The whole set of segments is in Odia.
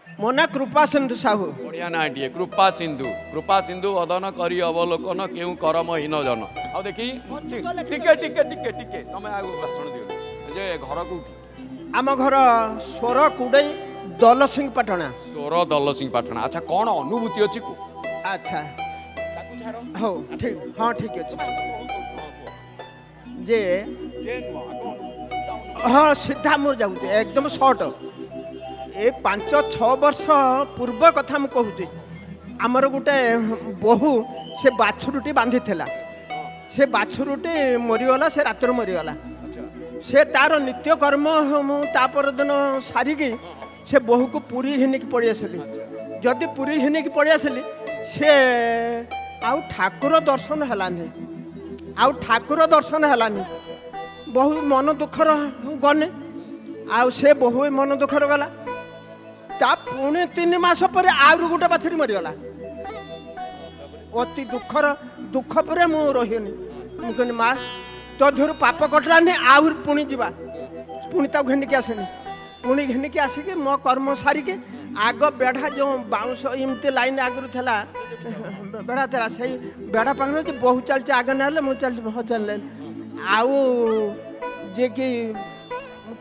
ମୋ ନା କୃପା ସିନ୍ଧୁ ସାହୁ। बढ़िया ना टीए कृपा सिंधु वदन करी अवलोकन केउ करम हीन जन आ देखी टिके टिके टिके टिके तमे आगु भाषण दियो जे घर कोठी ଆମ ଘର ସ୍ୱର କୁଡ଼େଇ ଦଲ ସିଂ ପାଟଣା। सोर दल सिंह पाटणा अच्छा कौन अनुभूति अच्छी को ଆଚ୍ଛା ହଉ ଠିକ ହଁ ଠିକ ଅଛି ଯେ ହଁ ସିଧା ମୁଁ ଯାଉଛି ଏକଦମ ସର୍ଟ। ଏ 5-6 ବର୍ଷ ପୂର୍ବ କଥା ମୁଁ କହୁଛି। ଆମର ଗୋଟେ ବୋହୂ ସେ ବାଛୁରୀଟି ବାନ୍ଧିଥିଲା। ସେ ବାଛୁରୀଟି ମରିଗଲା, ସେ ରାତିରେ ମରିଗଲା। ସେ ତାର ନିତ୍ୟକର୍ମ ମୁଁ ତା ପରଦିନ ସାରିକି ସେ ବୋହୂକୁ ପୁରୀ ଘିନିକି ପଳେଇ ଆସିଲି। ଯଦି ପୁରୀ ଘିନିକି ପଳେଇ ଆସିଲି ସେ ଆଉ ଠାକୁର ଦର୍ଶନ ହେଲାନି, ଆଉ ଠାକୁର ଦର୍ଶନ ହେଲାନି। ବହୁ ମନ ଦୁଃଖର ଗନେ, ଆଉ ସେ ବହୁ ମନ ଦୁଃଖର ଗଲା। ତା ପୁଣି 3 ମାସ ପରେ ଆହୁରି ଗୋଟେ ବାଛୁରୀ ମରିଗଲା। ଅତି ଦୁଃଖ ପରେ ମୁଁ ରହିନି। ମୁଁ କହିଲି ମା ତୋ ଦେହରୁ ପାପ କଟିଲାନି, ଆହୁରି ପୁଣି ଯିବା। ପୁଣି ତାକୁ ଘେନିକି ଆସେନି। ପୁଣି ଘେନିକି ଆସିକି ମୋ କର୍ମ ସାରିକି ଆଗ ବେଢ଼ା ଯେଉଁ ବାଉଁଶ ଏମିତି ଲାଇନ୍ ଆଗରୁ ଥିଲା, ବେଢ଼ା ଥିଲା, ସେଇ ବେଢ଼ା ପାଖରେ ବହୁ ଚାଲିଛି ଆଗ ନେଲେ ମୁଁ ଚାଲିଛି ହଁ ଚାଲିଲେନି। ଆଉ ଯିଏକି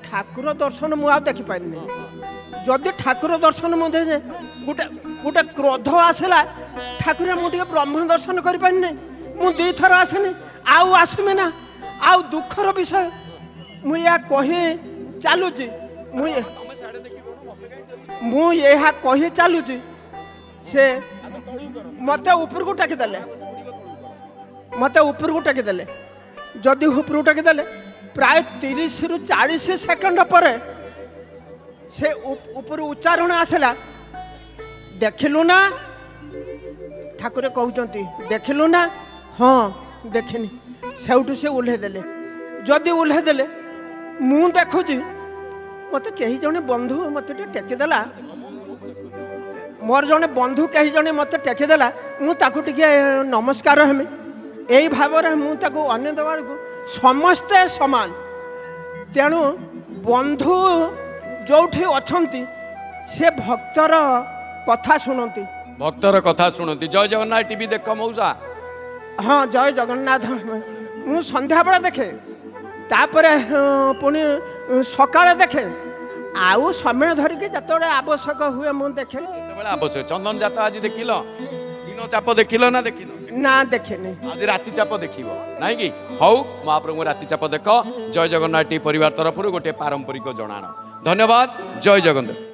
ଠାକୁର ଦର୍ଶନ ମୁଁ ଆଉ ଦେଖିପାରିନି। ଯଦି ଠାକୁର ଦର୍ଶନ ମୁଁ ଦେଖେ ଗୋଟେ କ୍ରୋଧ ଆସିଲା, ଠାକୁର ମୁଁ ଟିକେ ବ୍ରହ୍ମ ଦର୍ଶନ କରିପାରିନି। ମୁଁ 2 ଥର ଆସିନି, ଆଉ ଆସିବି ନା। ଆଉ ଦୁଃଖର ବିଷୟ ମୁଁ ଏହା କହି ଚାଲୁଛି। ମୁଁ ଏହା କହି ଚାଲୁଛି। ସେ ମୋତେ ଉପରକୁ ଟେକିଦେଲେ, ମୋତେ ଉପରକୁ ଟେକିଦେଲେ। ଯଦି ଉପରକୁ ଟେକିଦେଲେ ପ୍ରାୟ 30ରୁ 40 ସେକେଣ୍ଡ ପରେ ସେ ଉପରୁ ଉଚ୍ଚାରଣ ଆସିଲା, ଦେଖିଲୁ ନା? ଠାକୁର କହୁଛନ୍ତି ଦେଖିଲୁ ନା? ହଁ ଦେଖିନି। ସେଇଠୁ ସେ ଓହ୍ଲେଇ ଦେଲେ। ଯଦି ଓହ୍ଲେଇ ଦେଲେ ମୁଁ ଦେଖୁଛି ମୋତେ କେହି ଜଣେ ବନ୍ଧୁ ମୋତେ ଟିକେ ଟେକିଦେଲା। ମୋର ଜଣେ ବନ୍ଧୁ କେହି ଜଣେ ମୋତେ ଟେକିଦେଲା, ମୁଁ ତାକୁ ଟିକେ ନମସ୍କାର ହେମି। ଏଇ ଭାବରେ ମୁଁ ତାକୁ ଅନ୍ୟ ଦେବାକୁ ସମସ୍ତେ ସମାନ। ତେଣୁ ବନ୍ଧୁ ଯେଉଁଠି ଅଛନ୍ତି ସେ ଭକ୍ତର କଥା ଶୁଣନ୍ତି। भक्तर कथा शुणती जय जगन्नाथ टीवी देख मौसा ହଁ ଜୟ ଜଗନ୍ନାଥ ମୁଁ ସନ୍ଧ୍ୟାବେଳେ ଦେଖେ, ତାପରେ ପୁଣି ସକାଳେ ଦେଖେ। ଆଉ ସମୟ ଧରିକି ଯେତେବେଳେ ଆବଶ୍ୟକ ହୁଏ ମୁଁ ଦେଖେ। ସେତେବେଳେ ଆବଶ୍ୟକ ଚନ୍ଦନ ଯାତ ଆଜି ଦେଖିଲ ଦିନ ଚାପ ଦେଖିଲ ନା ଦେଖିନ ନା ଦେଖେନି। ଆଜି ରାତି ଚାପ ଦେଖିବ ନାଇଁ କି ହଉ ମହାପ୍ରଭୁ ରାତି ଚାପ ଦେଖ। ଜୟ ଜଗନ୍ନାଥ ଟି ପରିବାର तरफ गोटे पारंपरिक जणाण धन्यवाद। जय जगन्नाथ।